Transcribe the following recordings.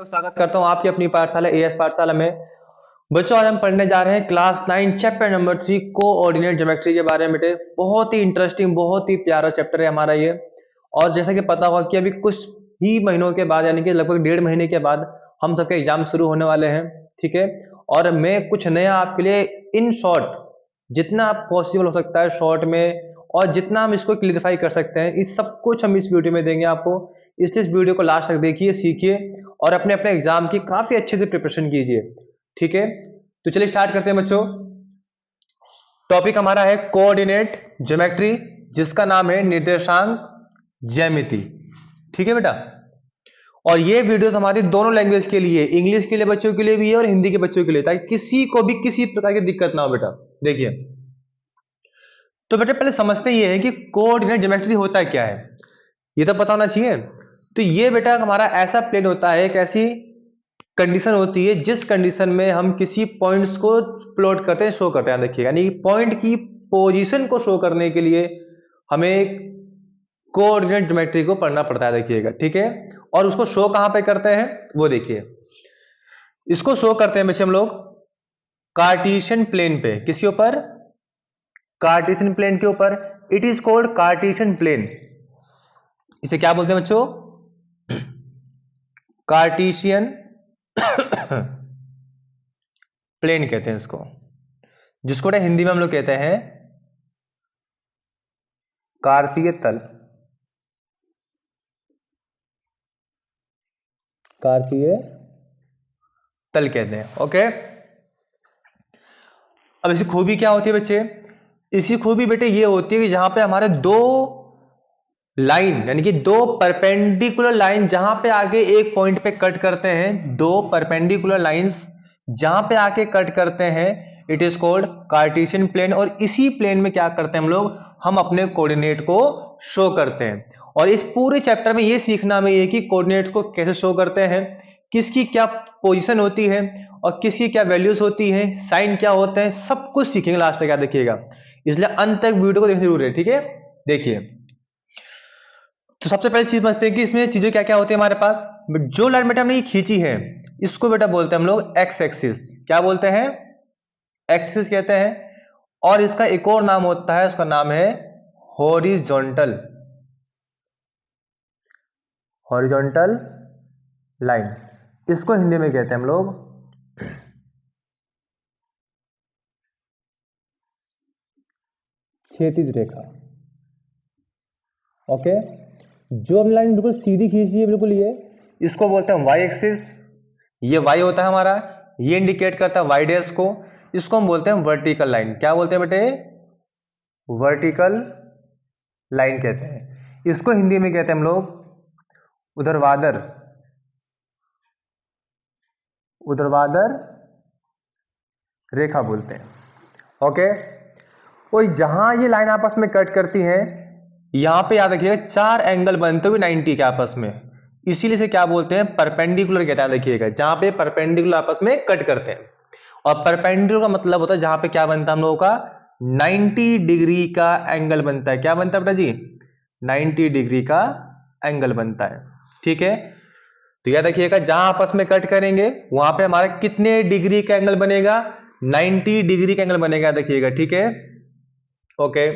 तो स्वागत करता हूँ आपकी अपनी पाठशाला एएस पाठशाला में। बच्चों, आज हम पढ़ने जा रहे हैं class 9 chapter number 3 coordinate geometry के बारे में। बेटे, बहुत ही इंटरेस्टिंग, बहुत ही प्यारा चैप्टर है हमारा ये। और जैसा कि पता होगा कि अभी कुछ ही महीनों के बाद, यानी कि लगभग 1.5 महीने के बाद हम सबके एग्जाम शुरू होने वाले हैं। ठीक है, और मैं कुछ नया आपके लिए इन शॉर्ट, जितना पॉसिबल हो सकता है शॉर्ट में, और जितना हम इसको क्लियरिफाई कर सकते हैं, इस सब कुछ हम इस वीडियो में देंगे आपको। इसलिए इस वीडियो को लास्ट तक देखिए, सीखिए और अपने अपने एग्जाम की काफी अच्छे से प्रिपरेशन कीजिए। ठीक है, तो चलिए स्टार्ट करते हैं बच्चों। टॉपिक हमारा है कोऑर्डिनेट ज्योमेट्री, जिसका नाम है निर्देशांक ज्यामिति। ठीक है बेटा, और ये वीडियोस हमारी दोनों लैंग्वेज के लिए, इंग्लिश के लिए बच्चों के लिए भी है और हिंदी के बच्चों के लिए, ताकि किसी को भी किसी प्रकार की दिक्कत ना हो। बेटा देखिए, तो बेटा पहले समझते ये है कि कोऑर्डिनेट ज्योमेट्री होता क्या है, ये तो पता होना चाहिए। तो ये बेटा हमारा ऐसा प्लेन होता है, एक ऐसी कंडीशन होती है जिस कंडीशन में हम किसी पॉइंट्स को प्लॉट करते हैं, शो करते हैं। देखिए, यानी पॉइंट की पोजीशन को शो करने के लिए हमें कोऑर्डिनेट ज्योमेट्री को पढ़ना पड़ता है। देखिएगा, ठीक है, और उसको शो कहां पे करते हैं वो देखिए। इसको शो करते हैं बच्चे हम लोग कार्टेशियन प्लेन पे। किसके ऊपर? कार्टेशियन प्लेन के ऊपर। It is called Cartesian plane. इसे क्या बोलते हैं बच्चों? कार्टेशियन प्लेन कहते हैं इसको, जिसको हिंदी में हम लोग कहते हैं कार्तीय तल। कार्तीय तल कहते हैं। ओके, अब इसकी खूबी क्या होती है बच्चे? इसी खूबी बेटे ये होती है कि जहां पे हमारे दो लाइन, यानी कि दो परपेंडिकुलर लाइन जहां पे आगे एक पॉइंट पे कट करते हैं, दो परपेंडिकुलर लाइंस जहां पे आके कट करते हैं, it is called Cartesian plane. और इसी प्लेन में क्या करते हैं हम लोग? हम अपने कोऑर्डिनेट को शो करते हैं। और इस पूरे चैप्टर में ये सीखना हमें ये कि कोऑर्डिनेट्स को कैसे शो करते हैं, किसकी क्या पोजीशन होती है और किसकी क्या वैल्यूज होती है, साइन क्या होते हैं, सब कुछ सीखेंगे लास्ट तक, याद रखिएगा। इसलिए अंत तक वीडियो को देखना जरूर है। ठीक है, देखिए, तो सबसे पहले चीज समझते हैं कि इसमें चीजें क्या क्या होती है हमारे पास। जो लाइन बेटा हमने ये खींची है, इसको बेटा बोलते हैं हम लोग एक्स एक्सिस। क्या बोलते हैं? एक्सिस कहते हैं। और इसका एक और नाम होता है, उसका नाम है हॉरिजॉन्टल। हॉरिजॉन्टल लाइन, इसको हिंदी में कहते हैं हम लोग क्षैतिज रेखा। ओके, जो हम लाइन बिल्कुल सीधी खींची है, बिल्कुल ये, इसको बोलते हैं वाई एक्सिस। ये वाई होता है हमारा, ये इंडिकेट करता है वाई डैश को। इसको हम बोलते हैं वर्टिकल लाइन। क्या बोलते हैं बेटे? वर्टिकल लाइन कहते हैं। इसको हिंदी में कहते हैं हम लोग ऊर्ध्वाधर, ऊर्ध्वाधर रेखा बोलते हैं। ओके, और जहां ये लाइन आपस में कट करती है, यहां पे याद रखिएगा 4 एंगल बनते हुए 90 के आपस में, इसीलिए से क्या बोलते हैं? परपेंडिकुलर कहते हैं। देखिएगा, जहां पे परपेंडिकुलर आपस में कट करते हैं। और परपेंडिकुलर का मतलब होता है जहां पे क्या बनता है हम लोगों का? 90 डिग्री का एंगल बनता है। क्या बनता है बेटा जी? 90 डिग्री का एंगल बनता है। ठीक है, तो याद रखिएगा, जहां आपस में कट करेंगे वहां पे हमारा कितने डिग्री का एंगल बनेगा? 90 डिग्री का एंगल बनेगा। देखिएगा, ठीक है। ओके,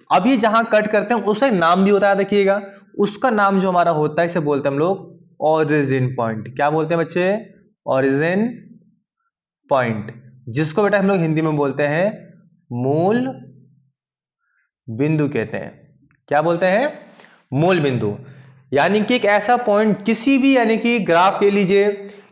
अब ये जहां कट करते हैं उसका नाम भी होता है। देखिएगा, उसका नाम जो हमारा होता है, इसे बोलते हैं हम लोग ओरिजिन पॉइंट। क्या बोलते हैं बच्चे? ओरिजिन पॉइंट, जिसको बेटा हम लोग हिंदी में बोलते हैं मूल बिंदु कहते हैं। क्या बोलते हैं? मूल बिंदु। यानी कि एक ऐसा पॉइंट किसी भी, यानी कि ग्राफ ले लीजिए,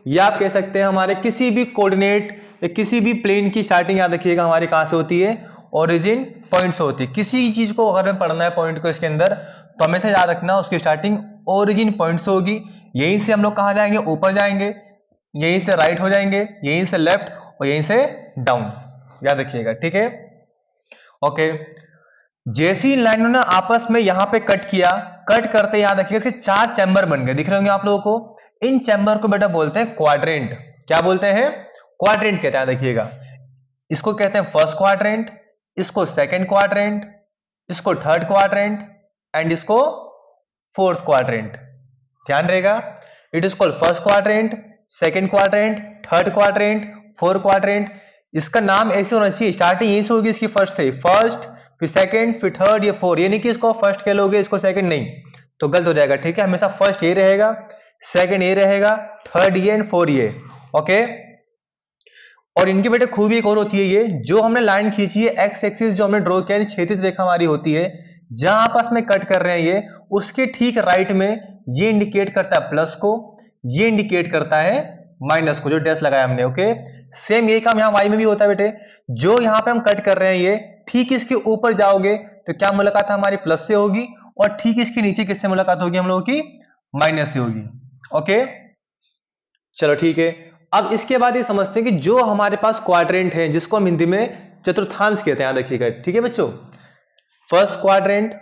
या आप कह सकते हैं हमारे किसी भी कोऑर्डिनेट या किसी भी प्लेन की स्टार्टिंग, याद रखिएगा हमारी कहां से होती है? ओरिजिन पॉइंट से होती है। किसी चीज को अगर हमें पढ़ना है पॉइंट को इसके अंदर, तो हमेशा याद रखना उसकी स्टार्टिंग ओरिजिन पॉइंट से होगी। यहीं से हम लोग कहां जाएंगे? ऊपर जाएंगे, यहीं से राइट हो जाएंगे, यहीं से लेफ्ट, और यहीं से डाउन। याद रखिएगा, ठीक है। ओके, जैसी इन लाइनों ने आपस में यहां पे कट किया, कट करते याद रखिएगा इसके 4 चैम्बर बन गए, दिख रहे होंगे आप लोगों को। इन चैम्बर को बेटा बोलते हैं क्वाड्रेंट। क्या बोलते हैं? क्वाड्रेंट कहते हैं। देखिएगा, इसको कहते हैं फर्स्ट क्वाड्रेंट, इसको सेकंड क्वाड्रेंट, इसको थर्ड क्वाड्रेंट, एंड इसको फोर्थ क्वाड्रेंट। ध्यान रहेगा, it is called first quadrant, second quadrant, third quadrant, fourth quadrant. इसका नाम ऐसे होना चाहिए, स्टार्टिंग यही से होगी इसकी फर्स्ट से, फर्स्ट फिर सेकंड फिर थर्ड, ये फोर, ये नहीं कि इसको फर्स्ट कह लोगे इसको सेकंड, नहीं तो गलत हो जाएगा। ठीक है, हमेशा फर्स्ट ये रहेगा, सेकंड ये रहेगा, थर्ड ये एंड फोर ये। ओके, और इनकी बेटे खूबी एक और होती है, ये जो हमने लाइन खींची है एक्स एक्सिस जो हमने ड्रॉ किया है, क्षैतिज रेखा हमारी होती है, जहां आपस में कट कर रहे हैं ये, उसके ठीक राइट में ये इंडिकेट करता है प्लस को, ये इंडिकेट करता है माइनस को, जो डैश लगाया हमने। ओके, सेम यही काम यहां वाई में भी होता है बेटे, जो यहां पे हम कट कर रहे हैं ये, ठीक इसके ऊपर जाओगे तो क्या मुलाकात हमारी प्लस से होगी, और ठीक इसके नीचे किससे मुलाकात होगी हम लोगों की, माइनस से होगी। ओके, चलो ठीक है। अब इसके बाद ये समझते हैं कि जो हमारे पास क्वाड्रेंट है, जिसको हम हिंदी में चतुर्थांश कहते हैं, याद रखिएगा। ठीक है बच्चों, फर्स्ट क्वाड्रेंट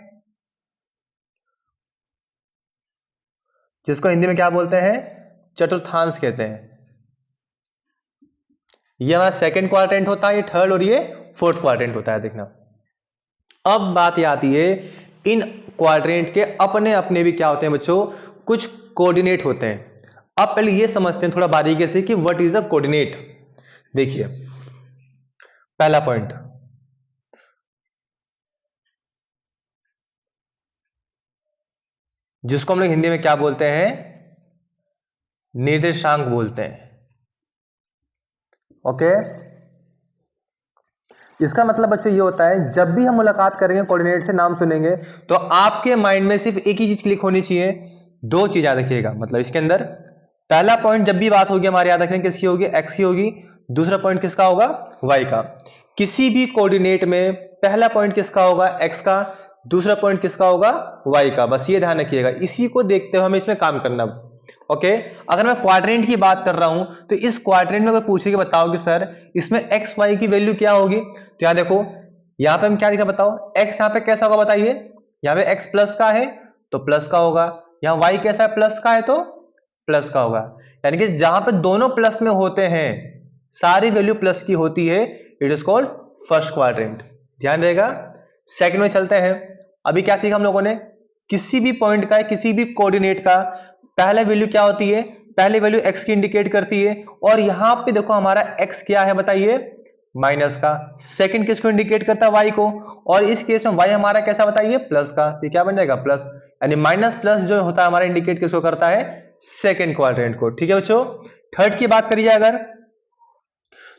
जिसको हिंदी में क्या बोलते हैं, चतुर्थांश कहते हैं। ये हमारा सेकंड क्वाड्रेंट होता है, ये थर्ड, और ये फोर्थ क्वाड्रेंट होता है, देखना। अब बात ये आती है, इन क्वाड्रेंट के अपने अपने भी क्या होते हैं बच्चों, कुछ कोऑर्डिनेट होते हैं। अब पहले ये समझते हैं थोड़ा बारीकी से कि व्हाट इज अ कोऑर्डिनेट। देखिए पहला पॉइंट, जिसको हम लोग हिंदी में क्या बोलते हैं, निर्देशांक बोलते हैं। ओके, इसका मतलब बच्चों ये होता है, जब भी हम मुलाकात करेंगे कोऑर्डिनेट से नाम सुनेंगे, तो आपके माइंड में सिर्फ एक ही चीज क्लिक होनी चाहिए, दो चीज याद रखिएगा। मतलब इसके अंदर पहला पॉइंट जब भी बात होगी हमारे, याद रखेंगे किसकी होगी, एक्स की होगी। दूसरा पॉइंट किसका होगा, वाई का। किसी भी कोऑर्डिनेट में पहला पॉइंट किसका होगा, एक्स का, दूसरा पॉइंट किसका होगा, वाई का। बस ये ध्यान रखिएगा, इसी को देखते हुए हमें इसमें काम करना। ओके, अगर मैं क्वाड्रेंट की बात कर रहा हूं, तो इस क्वाड्रेंट में अगर पूछे कि बताओ कि सर इसमें एक्स वाई की वैल्यू क्या होगी, तो यहां देखो, यहां पे हम क्या लिखा बताओ, एक्स यहां पे कैसा होगा बताइए, यहां पे एक्स प्लस का है तो प्लस का होगा, यहां वाई कैसा है, प्लस का है तो प्लस का होगा। यानी कि जहां पे दोनों प्लस में होते हैं, सारी वैल्यू प्लस की होती है, it is called first quadrant. ध्यान रहेगा। सेकंड में चलते हैं। अभी क्या सीखा हम लोगों ने, किसी भी पॉइंट का, किसी भी कोऑर्डिनेट का पहला वैल्यू क्या होती है, पहली वैल्यू एक्स की इंडिकेट करती है, और यहां पे देखो हमारा एक्स क्या है बताइए, माइनस का। सेकंड किसको इंडिकेट करता है, वाई को, और इस केस में वाई हमारा कैसा बताइए, प्लस का। तो क्या बन जाएगा, प्लस, यानी माइनस प्लस जो होता है हमारा इंडिकेट किसको करता है, सेकंड क्वाड्रेंट को। ठीक है बच्चों। थर्ड की बात करिए अगर,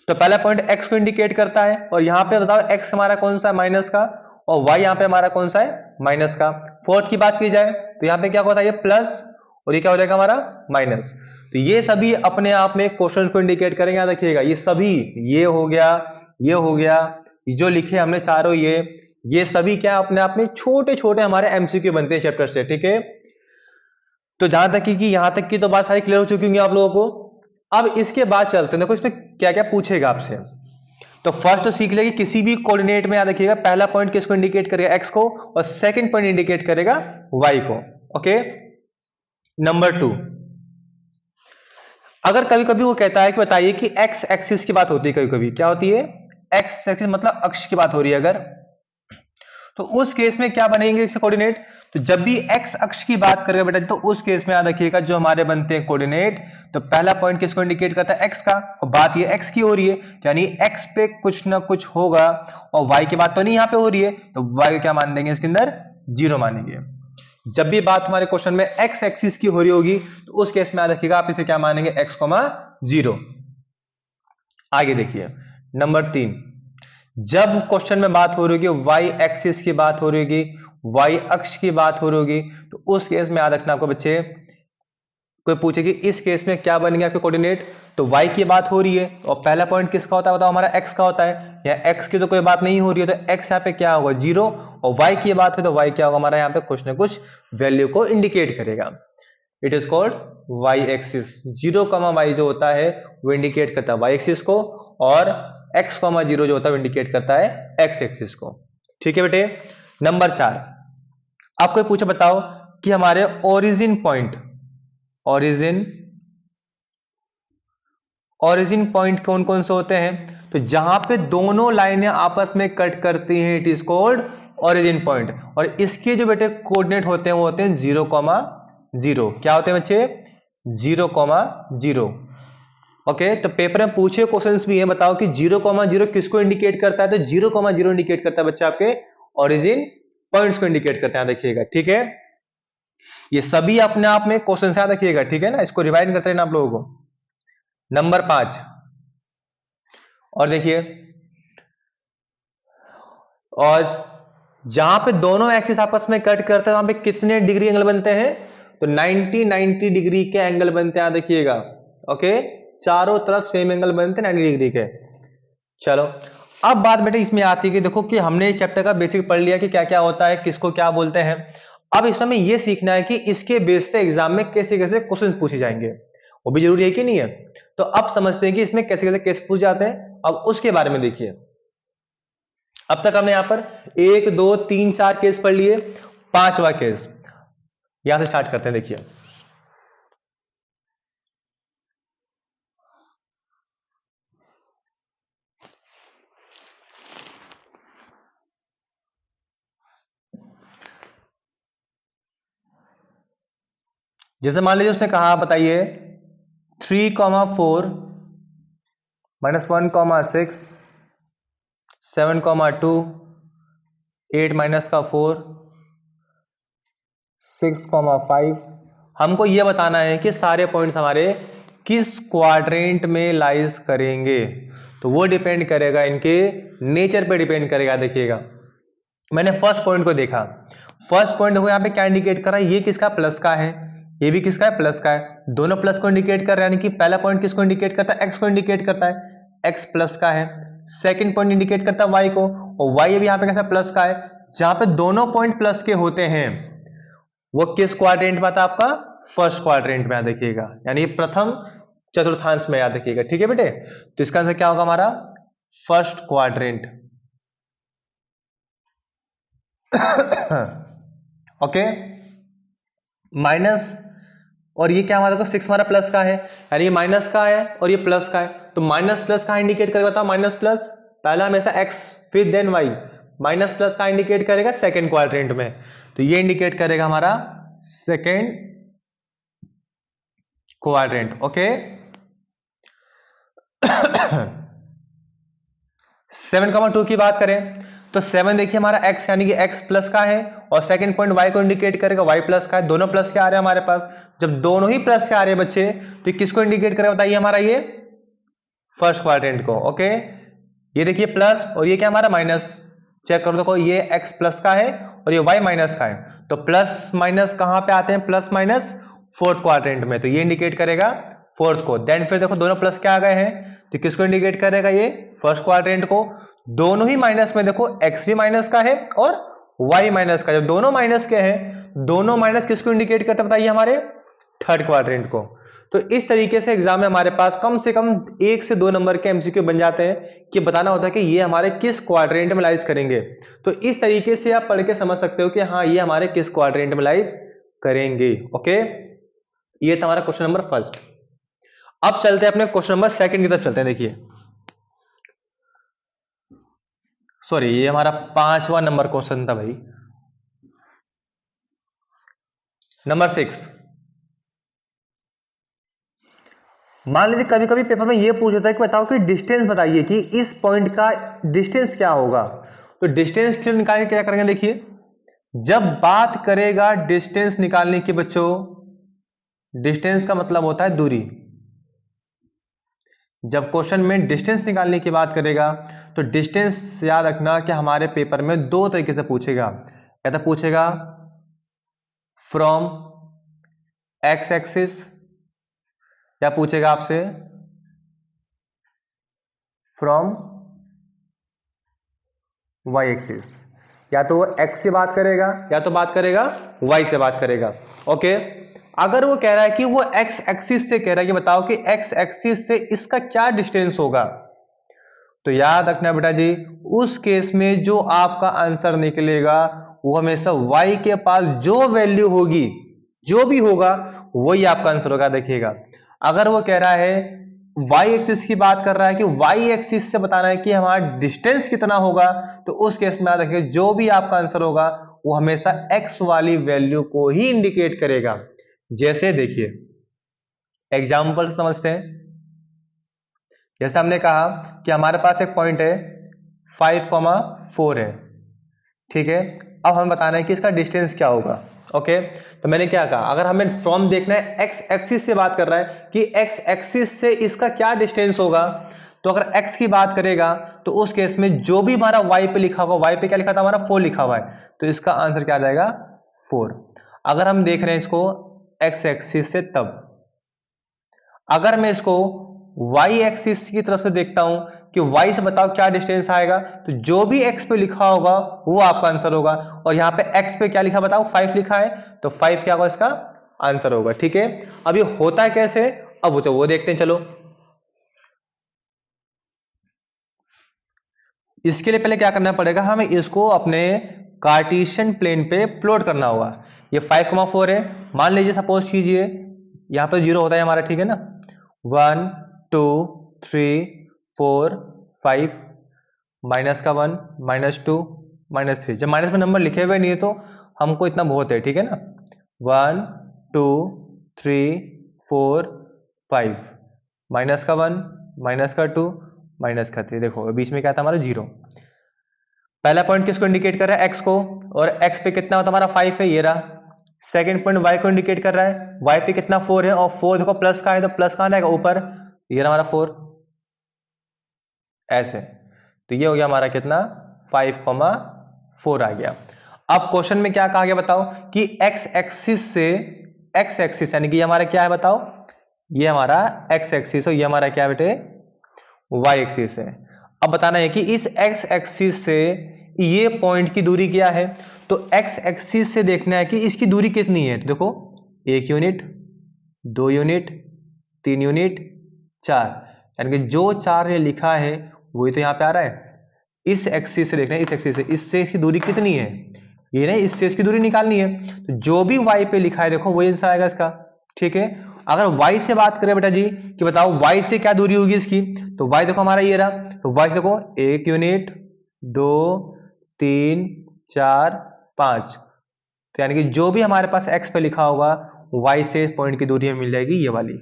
तो पहला पॉइंट एक्स को इंडिकेट करता है, और यहां पे बताओ एक्स हमारा कौन सा है, माइनस का, और वाई यहां पे हमारा कौन सा है, माइनस का। फोर्थ की बात की जाए तो यहां पे क्या होता है, ये प्लस, और ये क्या हो जाएगा हमारा, माइनस। तो ये सभी अपने आप में क्वेश्चन को इंडिकेट करेंगे, याद रखिएगा। ये सभी, ये हो गया, ये हो गया, ये जो लिखे हमने चारों, ये सभी क्या अपने आप में छोटे छोटे हमारे एमसीक्यू बनते हैं चैप्टर से। ठीक है, तो जहां तक कि यहां तक की तो बात सारी क्लियर हो चुकी होंगी आप लोगों को। अब इसके बाद चलते हैं, देखो इसमें क्या क्या पूछेगा आपसे। तो फर्स्ट तो सीख लेगी, किसी भी कोऑर्डिनेट में याद रखिएगा पहला पॉइंट किसको इंडिकेट करेगा, एक्स को, और सेकंड पॉइंट इंडिकेट करेगा वाई को। ओके, नंबर 2, अगर कभी कभी वो कहता है कि बताइए कि एक्स एक्सिस की बात होती है, कभी कभी क्या होती है, एक्स एक्सिस मतलब अक्ष की बात हो रही है अगर, तो उस केस में क्या बनेंगे इसके कोऑर्डिनेट। तो जब भी एक्स अक्ष की बात करेगा बेटा, तो उस केस में याद रखिएगा जो हमारे बनते हैं कोऑर्डिनेट, तो पहला पॉइंट किसको इंडिकेट करता है, एक्स का, और बात ये एक्स की हो रही है, यानी एक्स पे कुछ ना कुछ होगा, और वाई की बात तो नहीं यहां पे हो रही है, तो वाई को क्या मान देंगे इसके अंदर, जीरो मानेंगे। जब भी बात हमारे क्वेश्चन में एक्स एक्सिस की हो रही होगी, तो उस केस में याद रखिएगा आप इसे क्या मानेंगे, एक्स कॉमा जीरो। आगे देखिए नंबर 3, जब क्वेश्चन में बात हो रही होगी वाई एक्सिस की बात हो रही होगी, वाई अक्ष की बात हो रही होगी, तो उस केस में याद रखना आपको बच्चे, कोई पूछे कि इस केस में क्या बनेंगे आपके कोऑर्डिनेट, तो y की बात हो रही है, और पहला पॉइंट किसका होता है बताओ, हमारा x का होता है। या x की तो कोई बात नहीं हो रही है, तो x यहाँ पे क्या होगा, जीरो, और y की बात है तो y क्या होगा हमारा, यहाँ पे कुछ ना कुछ वैल्यू को इंडिकेट करेगा। It is called y axis. Zero comma y जो होता है वो इंडिकेट करता है y एक्सिस को, और x कमा जीरो जो होता है वो इंडिकेट करता है x एक्सिस को। ठीक है बेटे। नंबर 4, आपको पूछे बताओ कि हमारे ओरिजिन पॉइंट, ओरिजिन पॉइंट कौन कौन से होते हैं, तो जहां पे दोनों लाइनें आपस में कट करती हैं, it is called origin point. और इसके जो बेटे कोऑर्डिनेट होते हैं वो होते हैं 0, 0। क्या होते हैं बच्चे, 0,0। ओके, तो पेपर में पूछे क्वेश्चंस भी हैं, बताओ कि 0,0 किसको इंडिकेट करता है? तो 0,0 इंडिकेट करता है बच्चा आपके ओरिजिन पॉइंट्स को इंडिकेट करता है, देखिएगा। ठीक है, ये सभी अपने आप में क्वेश्चन याद रखिएगा, ठीक है ना, इसको रिवाइज करते रहना आप लोगों को। नंबर 5, और देखिए, और जहां पे दोनों एक्सिस आपस में कट करते हैं वहां पे कितने डिग्री एंगल बनते हैं? तो 90 डिग्री के एंगल बनते हैं, देखिएगा। ओके, चारों तरफ सेम एंगल बनते हैं 90 डिग्री के। चलो, अब बात बेटे इसमें आती है कि देखो कि हमने इस चैप्टर का बेसिक पढ़ लिया कि क्या क्या होता है, किसको क्या बोलते हैं। अब इसमें हमें यह सीखना है कि इसके बेस पे एग्जाम में कैसे कैसे क्वेश्चन पूछे जाएंगे, वो भी जरूरी है कि नहीं है। तो अब समझते हैं कि इसमें कैसे कैसे केस पूछ जाते हैं, अब उसके बारे में देखिए। अब तक हमने यहां पर 1 2 3 4 केस पढ़ लिए, 5वां केस यहां से स्टार्ट करते हैं। देखिए, जैसे मान लीजिए उसने कहा, बताइए 3,4 -1,6 7,2 8 -4 6,5। हमको यह बताना है कि सारे पॉइंट्स हमारे किस क्वाड्रेंट में लाइज करेंगे। तो वो डिपेंड करेगा, इनके नेचर पे डिपेंड करेगा। देखिएगा, मैंने फर्स्ट पॉइंट को देखा, फर्स्ट पॉइंट देखो यहाँ पे क्या इंडिकेट कर रहा है, ये किसका? प्लस का है, ये भी किसका है? प्लस का है। दोनों प्लस को इंडिकेट कर रहे हैं, यानी कि पहला पॉइंट किसको इंडिकेट करता है? एक्स को इंडिकेट करता है, एक्स प्लस का है। सेकंड पॉइंट इंडिकेट करता है वाई को, और वाई भी यहाँ पे कैसा? प्लस का है। जहां पे दोनों पॉइंट प्लस के होते हैं वो किस क्वाड्रेंट में आता है? आपका फर्स्ट क्वाड्रेंट में, देखिएगा, यानी प्रथम चतुर्थांश में, याद रखिएगा। ठीक है बेटे, तो इसका आंसर क्या होगा हमारा? First quadrant. ओके, माइनस, और ये क्या हमारा? तो 6 हमारा प्लस का है, यानी ये माइनस का है और ये प्लस का है। तो माइनस प्लस का इंडिकेट करेगा, बताओ? माइनस प्लस पहला हमेशा एक्स, फिर देन वाई। माइनस प्लस का इंडिकेट करेगा सेकंड क्वाड्रेंट में, तो ये इंडिकेट करेगा हमारा सेकंड क्वाड्रेंट। ओके, 7,2 की बात करें तो 7 देखिए हमारा x यानी कि x प्लस का है, और सेकंड पॉइंट y को इंडिकेट करेगा, y प्लस का है। दोनों प्लस के आ रहे हैं हमारे पास। जब दोनों ही प्लस के आ रहे हैं बच्चे, तो किसको इंडिकेट करेगा बताइए? हमारा ये फर्स्ट क्वाड्रेंट को। ओके, ये देखिए प्लस, और ये क्या हमारा? माइनस। चेक करो, देखो ये x प्लस का है और ये y माइनस का है। तो प्लस माइनस कहां पे आते हैं? प्लस माइनस फोर्थ क्वाड्रेंट में, तो ये इंडिकेट करेगा फोर्थ को। देन फिर देखो दोनों प्लस के आ गए हैं, तो किसको इंडिकेट करेगा? ये फर्स्ट क्वाड्रेंट को। दोनों ही माइनस में, देखो x भी माइनस का है और y माइनस का। जब दोनों माइनस के हैं, दोनों माइनस किसको इंडिकेट करता है बताइए? हमारे थर्ड क्वाड्रेंट को। तो इस तरीके से एग्जाम में हमारे पास कम से कम 1 से 2 नंबर के एमसीक्यू बन जाते हैं कि बताना होता है कि ये हमारे किस क्वाड्रेंट में लाइज करेंगे। तो इस तरीके से आप पढ़ के समझ सकते हो कि हाँ, ये हमारे किस क्वाड्रेंट में लाइज करेंगे। ओके, ये था हमारा क्वेश्चन नंबर फर्स्ट। अब चलते हैं अपने क्वेश्चन नंबर सेकंड की तरफ चलते हैं। देखिए, सॉरी, ये हमारा 5वां नंबर क्वेश्चन था भाई। नंबर 6, मान लीजिए कभी कभी पेपर में ये पूछ होता है कि बताओ कि डिस्टेंस बताइए कि इस पॉइंट का डिस्टेंस क्या होगा। तो डिस्टेंस निकालने क्या करेंगे? देखिए, जब बात करेगा डिस्टेंस निकालने की बच्चों, डिस्टेंस का मतलब होता है दूरी। जब क्वेश्चन में डिस्टेंस निकालने की बात करेगा तो डिस्टेंस याद रखना कि हमारे पेपर में 2 तरीके से पूछेगा। या तो पूछेगा फ्रॉम एक्स एक्सिस, या पूछेगा आपसे फ्रॉम वाई एक्सिस। या तो वो एक्स से बात करेगा या तो बात करेगा वाई से बात करेगा। ओके, अगर वो कह रहा है कि वो एक्स एक्सिस से कह रहा है कि बताओ कि एक्स एक्सिस से इसका क्या डिस्टेंस होगा, तो याद रखना बेटा जी, उस केस में जो आपका आंसर निकलेगा वो हमेशा y के पास जो वैल्यू होगी, जो भी होगा, वही आपका आंसर होगा। देखिएगा, अगर वो कह रहा है y एक्सिस की बात कर रहा है कि y एक्सिस से बताना है कि हमारा डिस्टेंस कितना होगा, तो उस केस में याद रखिए जो भी आपका आंसर होगा वो हमेशा x वाली वैल्यू को ही इंडिकेट करेगा। जैसे देखिए, एग्जाम्पल समझते हैं। जैसे हमने कहा कि हमारे पास एक पॉइंट है 5,4 है, ठीक है। अब हमें बताना है कि इसका डिस्टेंस क्या होगा। ओके, तो मैंने क्या कहा, अगर हमें फ्रॉम देखना है एक्स एक्सिस से बात कर रहा है कि एक्स एक्सिस से इसका क्या डिस्टेंस होगा, तो अगर एक्स की बात करेगा तो उस केस में जो भी हमारा वाई पे लिखा होगा, वाई पे क्या लिखा था हमारा 4 लिखा हुआ है, तो इसका आंसर क्या आ जाएगा 4। अगर हम देख रहे हैं इसको एक्स एक्सिस से, तब अगर मैं इसको वाई एक्सिस की तरफ से देखता हूं कि वाई से बताओ क्या डिस्टेंस आएगा, तो जो भी एक्स पे लिखा होगा वो आपका आंसर होगा। और यहां पे एक्स पे क्या लिखा बताओ, 5 लिखा है, तो 5 क्या होगा इसका आंसर होगा, ठीक है। अब ये होता है कैसे, अब वो देखते हैं। चलो, इसके लिए पहले क्या करना पड़ेगा, हमें इसको अपने कार्टेशियन प्लेन पे प्लॉट करना होगा। ये 5,4 है, मान लीजिए सपोज कीजिए यहां पर 0 होता है हमारा, ठीक है ना। 1 2 3 4 5, माइनस का 1 -2 -3, जब माइनस में नंबर लिखे हुए नहीं है तो हमको इतना बहुत है, ठीक है ना। 1 2 3 4 5, माइनस का 1 माइनस का 2 माइनस का 3, देखो बीच में क्या था हमारा 0। पहला पॉइंट किसको इंडिकेट कर रहा है, एक्स को, और एक्स पे कितना होता हमारा 5 है, ये रहा। सेकंड पॉइंट वाई को इंडिकेट कर रहा है, वाई पे कितना 4 है, और 4 देखो प्लस का है, तो प्लस कहां जाएगा ऊपर, ये रहा हमारा 4, ऐसे। तो ये हो गया हमारा कितना 5,4 आ गया। अब क्वेश्चन में क्या कहा गया बताओ कि एक्स एक्सिस से, एक्स एक्सिस यानी कि ये हमारा क्या है बताओ, ये हमारा एक्स एक्सिस है, ये हमारा क्या है बेटे वाई एक्सिस है। अब बताना है कि इस एक्स एक्सिस से ये पॉइंट की दूरी क्या है, तो एक्स एक्सिस से देखना है कि इसकी दूरी कितनी है। तो देखो 1 यूनिट 2 यूनिट 3 यूनिट 4, यानी कि जो 4 ये लिखा है वही तो यहाँ पे आ रहा है। इस एक्सिस से देखना है, इस एक्सिस से, इससे इसकी दूरी कितनी है, ये नहीं, इससे इसकी दूरी निकालनी है। तो जो भी वाई पे लिखा है देखो वही आंसर आएगा इसका, ठीक है। अगर वाई से बात करें बेटा जी कि बताओ वाई से क्या दूरी होगी इसकी, तो वाई देखो हमारा ये रहा, तो वाई से देखो 1 यूनिट 2 3 4 5, तो यानी कि जो भी हमारे पास एक्स पे लिखा होगा वाई से पॉइंट की दूरी हमें मिल जाएगी ये वाली।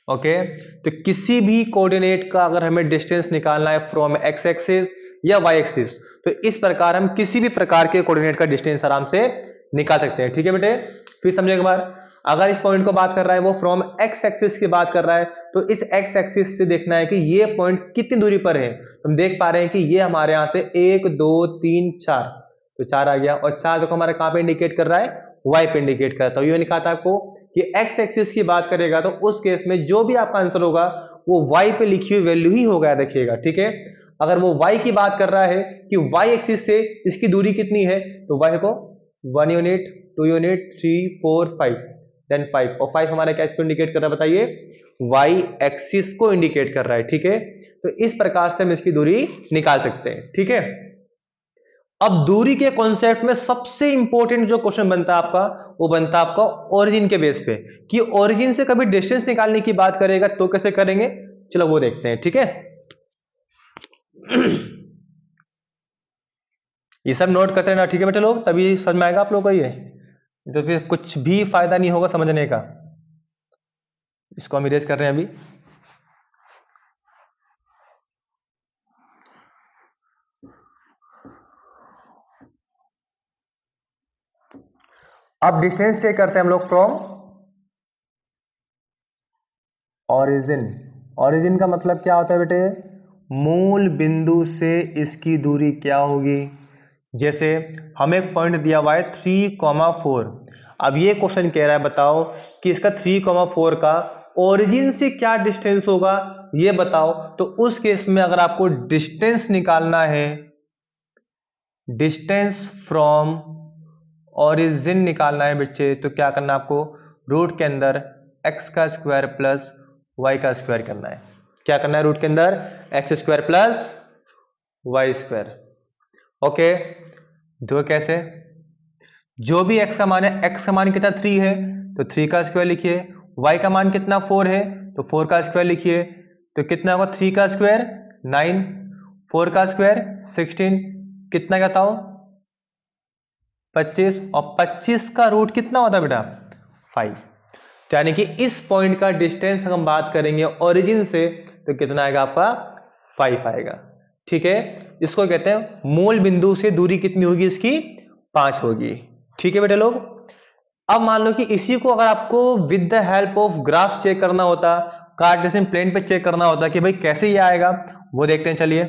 ओके, तो किसी भी कोऑर्डिनेट का अगर हमें डिस्टेंस निकालना है फ्रॉम एक्स एक्सिस या वाई एक्सिस, तो इस प्रकार हम किसी भी प्रकार के कोऑर्डिनेट का डिस्टेंस आराम से निकाल सकते हैं, ठीक है बेटे। फिर समझे एक बार, अगर इस पॉइंट को बात कर रहा है वो फ्रॉम एक्स एक्सिस की बात कर रहा है, तो इस एक्स एक्सिस से देखना है कि ये पॉइंट कितनी दूरी पर है। हम देख पा रहे हैं कि ये हमारे यहां से 1 2 3 4, तो 4 आ गया, और 4 देखो हमारे कहां पे इंडिकेट कर रहा है, वाई पे इंडिकेट कर रहा है। तो ये नहीं कहा था आपको कि एक्स एक्सिस की बात करेगा तो उस केस में जो भी आपका आंसर होगा वो वाई पे लिखी हुई वैल्यू ही होगा, देखिएगा, ठीक है। अगर वो वाई की बात कर रहा है कि वाई एक्सिस से इसकी दूरी कितनी है, तो वाई को 1 यूनिट 2 यूनिट 3 4 5, देन 5, और 5 हमारा क्या इसको इंडिकेट कर रहा है बताइए, वाई एक्सिस को इंडिकेट कर रहा है, ठीक है। तो इस प्रकार से हम इसकी दूरी निकाल सकते हैं, ठीक है। अब दूरी के कॉन्सेप्ट में सबसे इंपॉर्टेंट जो क्वेश्चन बनता है आपका, वो बनता है आपका ओरिजिन के बेस पे, कि ओरिजिन से कभी डिस्टेंस निकालने की बात करेगा तो कैसे करेंगे, चलो वो देखते हैं, ठीक है। ये सब नोट करते रहना, ठीक है बेटे लोग, तभी समझ में आएगा आप लोगों को ये, तो फिर कुछ भी फायदा नहीं होगा समझने का। इसको हम इरेज कर रहे हैं अभी। अब डिस्टेंस चेक करते हैं हम लोग फ्रॉम ओरिजिन। ओरिजिन का मतलब क्या होता है बेटे, मूल बिंदु से इसकी दूरी क्या होगी। जैसे हमें एक पॉइंट दिया हुआ है 3,4, अब ये क्वेश्चन कह रहा है बताओ कि इसका 3,4 का ओरिजिन से क्या डिस्टेंस होगा, ये बताओ। तो उस केस में अगर आपको डिस्टेंस निकालना है, डिस्टेंस फ्रॉम ओरिजिन निकालना है बच्चे, तो क्या करना है आपको, रूट के अंदर एक्स का स्क्वायर प्लस वाई का स्क्वायर करना है। क्या करना है, रूट के अंदर x square plus y square. Okay, दो कैसे, जो भी एक्स का मान है, एक्स का मान कितना 3 है तो 3 का स्क्वायर लिखिए, वाई का मान कितना 4 है तो 4 का स्क्वायर लिखिए, तो कितना होगा 3 का स्क्वायर 9, 4 का स्क्वायर 16, कितना कहता हो 25, और 25 का रूट कितना होता है बेटा 5। तो यानी कि इस पॉइंट का डिस्टेंस हम बात करेंगे ओरिजिन से तो कितना आएगा आपका 5 आएगा। ठीक है, इसको कहते हैं मूल बिंदु से दूरी कितनी होगी इसकी 5 होगी। ठीक है बेटे लोग, अब मान लो कि इसी को अगर आपको with the help of graph check करना होता, कार्टेशियन प्लेन पे चेक करना होता कि भाई कैसे ये आएगा, वो देखते हैं चलिए।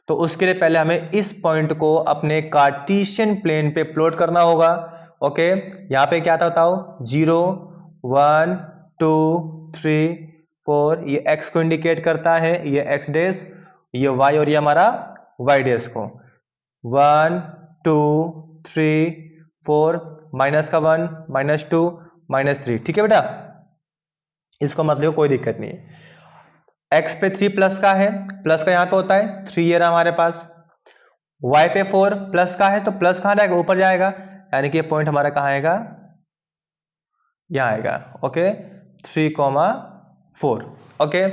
तो उसके लिए पहले हमें इस पॉइंट को अपने कार्टेशियन प्लेन पे प्लॉट करना होगा। ओके, यहां पे क्या था बताओ, 0 1 2 3 4, ये x को इंडिकेट करता है, ये x डैश, ये y और ये हमारा y डैश को। 1 2 3 4, माइनस का 1 -2 -3। ठीक है बेटा, इसको मतलब कोई दिक्कत नहीं है। x पे 3 प्लस का है, प्लस का यहां पे होता है 3 ये रहा हमारे पास। y पे 4 प्लस का है तो प्लस कहां जाएगा, ऊपर जाएगा, यानी कि पॉइंट हमारा कहां आएगा, यहां आएगा। ओके, 3,4। ओके,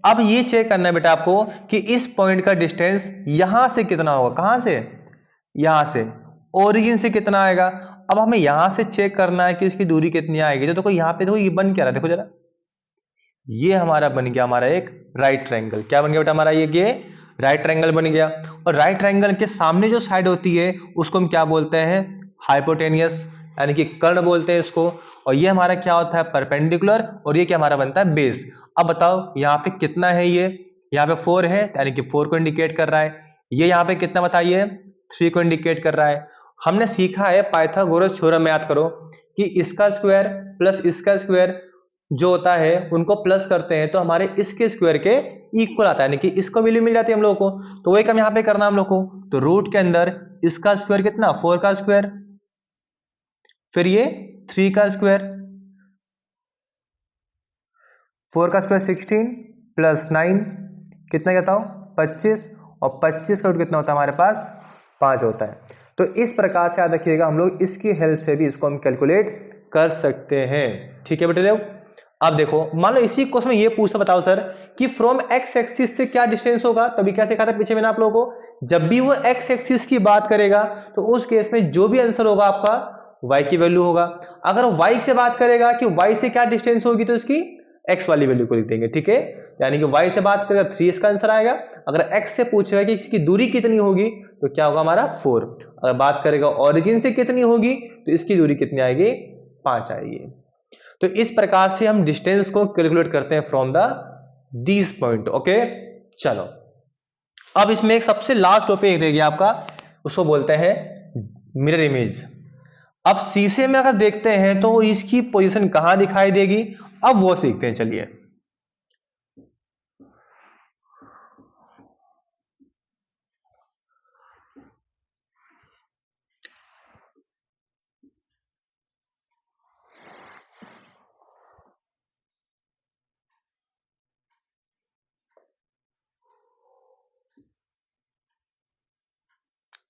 अब ये चेक करना है बेटा आपको कि इस पॉइंट का डिस्टेंस यहां से कितना होगा, कहां से, यहां से ओरिजिन से कितना आएगा। अब हमें यहां से चेक करना है कि इसकी दूरी कितनी आएगी। तो देखो यहां पे देखो ये बन क्या रहा है, देखो जरा, ये हमारा बन गया हमारा एक राइट ट्रायंगल। क्या बन गया बेटा हमारा, ये राइट ट्रायंगल बन गया। और राइट ट्रायंगल के सामने जो साइड होती है उसको हम क्या बोलते हैं, हाइपोटेनियस, यानी कि कर्ण बोलते हैं इसको। और ये हमारा क्या होता है, परपेंडिकुलर, और ये क्या हमारा बनता है, बेस। अब बताओ यहाँ पे कितना है, ये यहाँ पे 4 है, यानी कि 4 को इंडिकेट कर रहा है। ये यहाँ पे कितना बताइए, 3 को इंडिकेट कर रहा है। हमने सीखा है पाइथागोरस थ्योरम में, याद करो कि इसका स्क्वायर प्लस इसका स्क्वायर जो होता है उनको प्लस करते हैं तो हमारे इसके स्क्वायर के इक्वल आता है, यानी कि इसको वैल्यू मिल जाती है हम लोगों को। तो वही काम यहाँ पे करना हम लोग को। तो रूट के अंदर इसका स्क्वायर कितना, 4 का स्क्वायर, फिर ये 3 का स्क्वायर, 4 का स्क्वायर 16 प्लस 9 कितना कहता हूं 25, और 25 का रूट कितना होता है हमारे पास, 5 होता है। तो इस प्रकार से याद रखिएगा, हम लोग इसकी हेल्प से भी इसको हम कैलकुलेट कर सकते हैं। ठीक है बेटे लोग, अब देखो मान लो इसी क्वेश्चन में ये पूछा, बताओ सर कि फ्रॉम एक्स एक्सिस से क्या डिस्टेंस होगा। तभी क्या सिखा था पीछे मैंने आप लोगों को, जब भी वो एक्स एक्सिस की बात करेगा तो उस केस में जो भी आंसर होगा आपका y की वैल्यू होगा। अगर y से बात करेगा कि y से क्या डिस्टेंस होगी तो इसकी x वाली वैल्यू को लिख देंगे। ठीक है, यानी कि y से बात करेगा 3 इसका आंसर आएगा। अगर x से पूछेगा कि इसकी दूरी कितनी होगी तो क्या होगा हमारा 4। अगर बात करेगा ओरिजिन से कितनी होगी तो इसकी दूरी कितनी आएगी, 5 आएगी। तो इस प्रकार से हम डिस्टेंस को कैलकुलेट करते हैं from the these point. Okay, चलो अब इसमें एक सबसे लास्ट टॉपिक रह गया आपका, उसको बोलते हैं मिरर इमेज। अब शीशे में अगर देखते हैं तो इसकी पोजीशन कहां दिखाई देगी, अब वो सीखते हैं चलिए।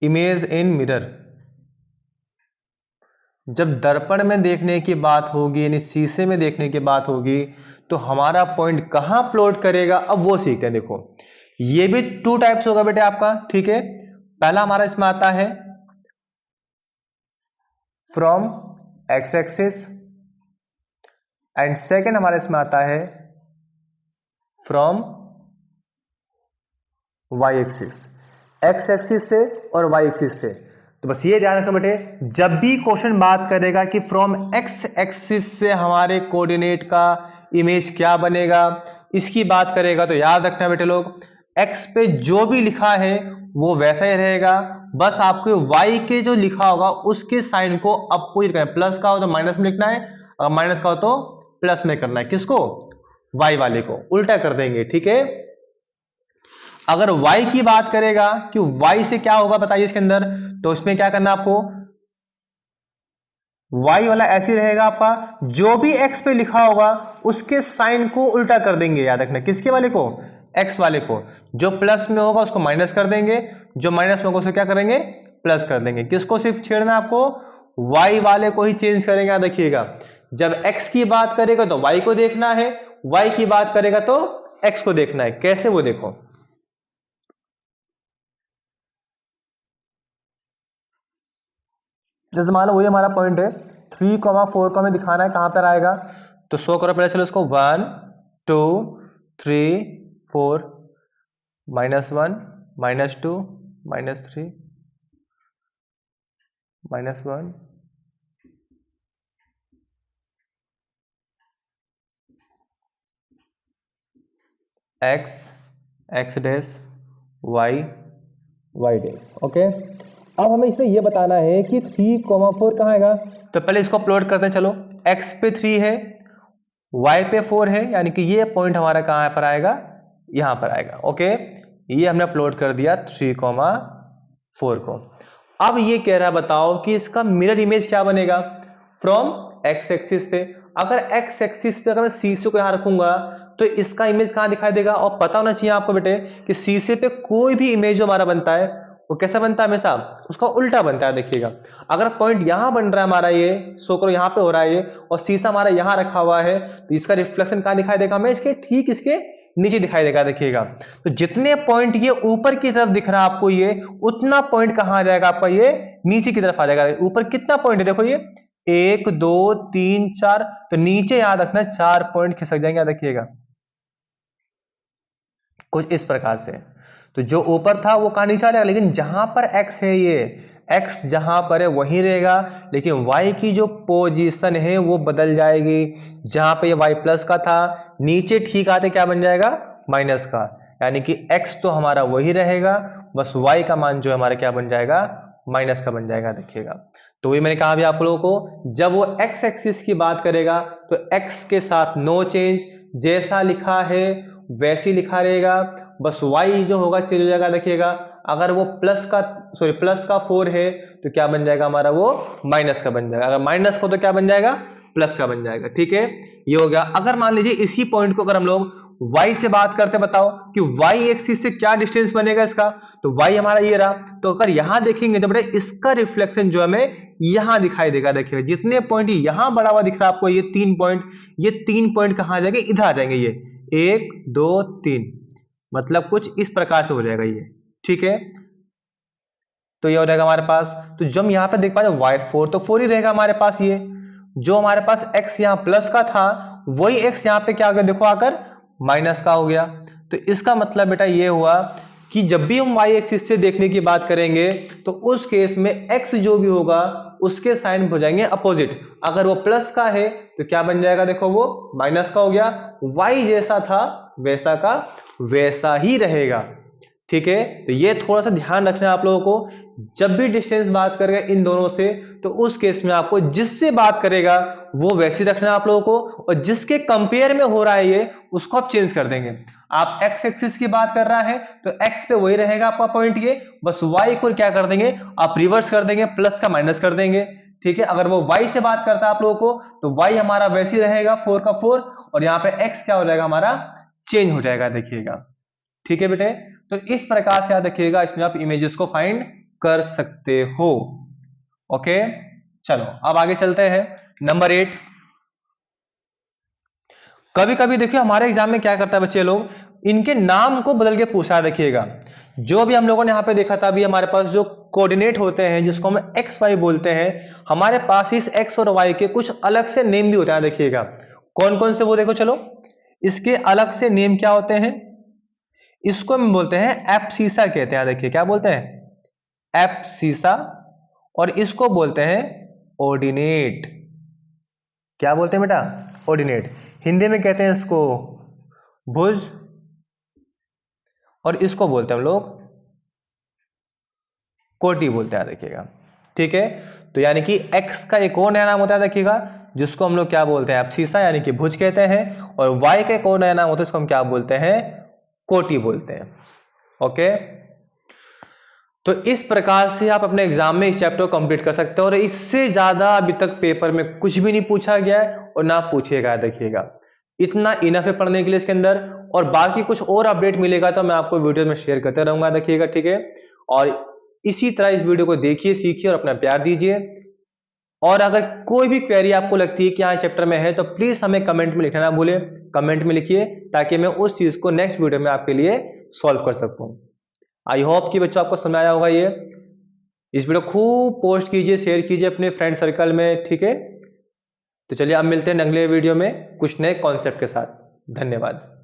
इमेज इन मिरर, जब दर्पण में देखने की बात होगी यानी शीशे में देखने की बात होगी तो हमारा पॉइंट कहां प्लॉट करेगा, अब वो सीखते हैं। देखो ये भी 2 टाइप्स होगा बेटे आपका। ठीक है, पहला हमारा इसमें आता है from x axis, and second हमारे इसमें आता है from y axis, x axis से और वाई एक्सिस से। तो बस ये ध्यान रखना बेटे, जब भी क्वेश्चन बात करेगा कि फ्रॉम एक्स एक्सिस से हमारे कोऑर्डिनेट का इमेज क्या बनेगा, इसकी बात करेगा तो याद रखना बेटे लोग, एक्स पे जो भी लिखा है वो वैसा ही रहेगा, बस आपको वाई के जो लिखा होगा उसके साइन को अपोजिट करना है। प्लस का हो तो माइनस में लिखना है, और माइनस का हो तो प्लस में करना है। किसको, वाई वाले को उल्टा कर देंगे। ठीक है, अगर y की बात करेगा कि y से क्या होगा बताइए इसके अंदर, तो इसमें क्या करना आपको, y वाला ऐसे रहेगा आपका, जो भी x पे लिखा होगा उसके साइन को उल्टा कर देंगे। याद रखना किसके वाले को, x वाले को। जो प्लस में होगा उसको माइनस कर देंगे, जो माइनस में होगा उसको क्या करेंगे, प्लस कर देंगे। किसको सिर्फ छेड़ना आपको, y वाले को ही चेंज करेंगे। याद रखिएगा, जब x की बात करेगा तो y को देखना है, y की बात करेगा तो x को देखना है। कैसे, वो देखो, जैसे मान लो वही हमारा पॉइंट है, 3,4 को हमें दिखाना है, कहाँ पर आएगा, तो शो करो पहले, चलो इसको 1 2 3 4 -1 -2 -3 -1 x x dash y y dash. Okay, अब हमें इसमें यह बताना है कि 3,4 कहाँ आएगा, तो पहले इसको प्लॉट करते हैं। चलो, x पे 3 है, y पे 4 है, यानी कि ये पॉइंट हमारा कहाँ पर आएगा, यहां पर आएगा। ओके, ये हमने प्लॉट कर दिया 3,4 को। अब ये कह रहा है बताओ कि इसका मिरर इमेज क्या बनेगा फ्रॉम x एक्सिस से। अगर x एक्सिस पे अगर मैं शीशे को यहां रखूंगा तो इसका इमेज कहां दिखाई देगा, और पता होना चाहिए आपको बेटे कि शीशे पे कोई भी इमेज जो हमारा बनता है वो कैसा बनता है, हमेशा उसका उल्टा बनता है। देखिएगा, अगर पॉइंट यहां बन रहा है हमारा, ये शो करो यहां पे हो रहा है ये, और शीशा हमारा यहां रखा हुआ है, तो इसका रिफ्लेक्शन कहां दिखाई देगा हमें, इसके ठीक इसके नीचे दिखाई देगा। देखिएगा, तो जितने पॉइंट ये ऊपर की तरफ दिख रहा है आपको, ये उतना पॉइंट कहां आ जाएगा आपका, ये नीचे की तरफ आ जाएगा। ऊपर कितना पॉइंट है देखो, ये 1 2 3 4, तो नीचे याद रखना 4 पॉइंट खिसक जाएंगे। देखिएगा कुछ इस प्रकार से, तो जो ऊपर था वो कहां नीचे आ जाएगा, लेकिन जहां पर x है, ये x जहां पर है वहीं रहेगा, लेकिन y की जो पोजीशन है वो बदल जाएगी। जहां पे ये y प्लस का था, नीचे ठीक आते क्या बन जाएगा, माइनस का, यानी कि x तो हमारा वही रहेगा, बस y का मान जो हमारा क्या बन जाएगा, माइनस का बन जाएगा। देखिएगा, तो वही मैंने कहा भी आप लोगों को, जब वो x एक्सिस की बात करेगा तो x के साथ नो चेंज, जैसा लिखा है वैसे लिखा रहेगा, बस y जो होगा चेंज हो जाएगा। देखिएगा, अगर वो प्लस का 4 है तो क्या बन जाएगा हमारा, वो माइनस का बन जाएगा, अगर माइनस का तो क्या बन जाएगा, प्लस का बन जाएगा। ठीक है, ये हो गया। अगर मान लीजिए इसी पॉइंट को अगर हम लोग y से बात करते, बताओ कि y एक्सिस से क्या डिस्टेंस बनेगा इसका, तो y हमारा ये रहा, तो अगर यहां देखेंगे तो बेटा इसका रिफ्लेक्शन जो हमें यहां दिखाई देगा। देखिएगा, जितने पॉइंट यहां बड़ा हुआ दिख रहा है आपको, ये 3 पॉइंट, ये 3 पॉइंट कहां आ जाएंगे, इधर आ जाएंगे, ये 1 2 3, मतलब कुछ इस प्रकार से हो जाएगा ये। ठीक है, तो ये हो जाएगा हमारे पास, तो जब हम यहाँ पे देख पा रहे y4 तो 4 ही रहेगा हमारे पास। ये जो हमारे पास x यहाँ प्लस का था, वही x यहाँ पे क्या हो गया, देखो आकर माइनस का हो गया। तो इसका मतलब बेटा ये हुआ कि जब भी हम y एक्सिस से देखने की बात करेंगे तो उस केस में x जो भी होगा उसके साइन हो जाएंगे अपोजिट। अगर वो प्लस का है तो क्या बन जाएगा, देखो वो माइनस का हो गया। y जैसा था वैसा का वैसा ही रहेगा। ठीक है, तो ये थोड़ा सा ध्यान रखना है आप लोगों को, जब भी डिस्टेंस बात करेगा इन दोनों से तो उस केस में आपको जिससे बात करेगा वो वैसे रखना है आप लोगों को, और जिसके कंपेयर में हो रहा है ये उसको आप चेंज कर देंगे। आप x एक्सिस की बात कर रहा है तो x पे वही रहेगा आपका पॉइंट, ये बस y को क्या कर देंगे, आप रिवर्स कर देंगे, प्लस का माइनस कर देंगे। ठीक है, अगर वो y से बात करता है आप लोगों को तो y हमारा वैसे ही रहेगा 4 का 4, और यहाँ पे x क्या हो जाएगा हमारा, चेंज हो जाएगा। देखिएगा, ठीक है बेटे, तो इस प्रकार से याद रखिएगा, इसमें आप इमेजेस को फाइंड कर सकते हो। ओके, चलो अब आगे चलते हैं। नंबर 8, कभी कभी देखिए हमारे एग्जाम में क्या करता है बच्चे लोग, इनके नाम को बदल के पूछा है। देखिएगा, जो भी हम लोगों ने यहाँ पे देखा था, अभी हमारे पास जो कोऑर्डिनेट होते हैं जिसको हम एक्स वाई बोलते हैं, हमारे पास इस एक्स और वाई के कुछ अलग से नेम भी होते हैं। देखिएगा कौन कौन से, वो देखो, चलो इसके अलग से नेम क्या होते हैं, इसको हम बोलते हैं एब्सीसा कहते हैं। देखिए क्या बोलते हैं, एब्सीसा, और इसको बोलते हैं ऑर्डिनेट। क्या बोलते हैं बेटा, ऑर्डिनेट। हिंदी में कहते हैं इसको भुज, और इसको बोलते हैं हम लोग कोटि बोलते हैं। देखिएगा, ठीक है, तो यानी कि x का एक और नया नाम होता है, देखिएगा, जिसको हम लोग क्या बोलते हैं, एब्सीसा यानी कि भुज कहते हैं, और y का एक और नया नाम होता है, इसको हम क्या बोलते हैं, कोटि बोलते हैं। ओके, तो इस प्रकार से आप अपने एग्जाम में इस चैप्टर को कंप्लीट कर सकते हो, और इससे ज्यादा अभी तक पेपर में कुछ भी नहीं पूछा गया है और ना पूछेगा। देखिएगा, इतना इनफ है पढ़ने के लिए इसके अंदर, और बाकी कुछ और अपडेट मिलेगा तो मैं आपको वीडियो में शेयर करते रहूंगा। देखिएगा, ठीक है, और इसी तरह इस वीडियो को देखिए, सीखिए और अपना प्यार दीजिए। और अगर कोई भी क्वेरी आपको लगती है कि हाँ चैप्टर में है तो प्लीज हमें कमेंट में लिखना ना भूले, कमेंट में लिखिए ताकि मैं उस चीज को नेक्स्ट वीडियो में आपके लिए सॉल्व कर सकूं। आई होप कि बच्चों आपको समझ आया होगा। ये इस वीडियो खूब पोस्ट कीजिए, शेयर कीजिए अपने फ्रेंड सर्कल में। ठीक है, तो चलिए अब मिलते हैं अगले वीडियो में कुछ नए कॉन्सेप्ट के साथ। धन्यवाद।